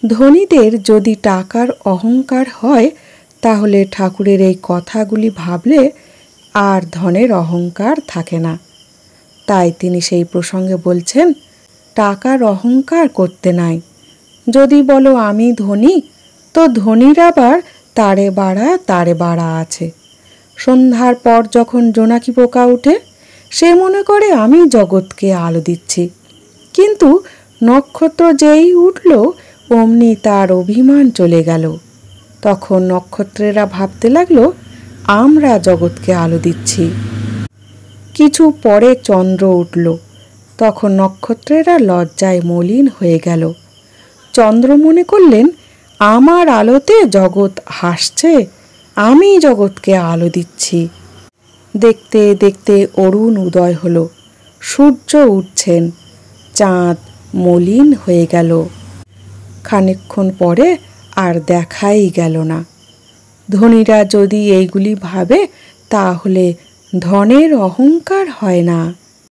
ধনীদের যদি টাকার অহংকার হয় তাহলে ঠাকুরের এই কথাগুলি ভাবলে আর ধনের অহংকার থাকে না। তাই তিনি সেই প্রসঙ্গে বলছেন, টাকার অহংকার করতে নাই। যদি বলো আমি ধনী, তো ধনীর আবার তারে বাড়া আছে। সন্ধ্যার পর যখন জোনাকি পোকা উঠে, সে মনে করে আমি জগৎকে আলো দিচ্ছি, কিন্তু নক্ষত্র যেই উঠল অমনি তার অভিমান চলে গেল। তখন নক্ষত্রেরা ভাবতে লাগলো আমরা জগৎকে আলো দিচ্ছি। কিছু পরে চন্দ্র উঠল, তখন নক্ষত্রেরা লজ্জায় মলিন হয়ে গেল। চন্দ্র মনে করলেন আমার আলোতে জগৎ হাসছে, আমি জগৎকে আলো দিচ্ছি। দেখতে দেখতে অরুণ উদয় হলো, সূর্য উঠছেন, চাঁদ মলিন হয়ে গেল। খানিকক্ষণ পরে আর দেখাই গেল না। ধনীরা যদি এইগুলি ভাবে তাহলে ধনের অহংকার হয় না।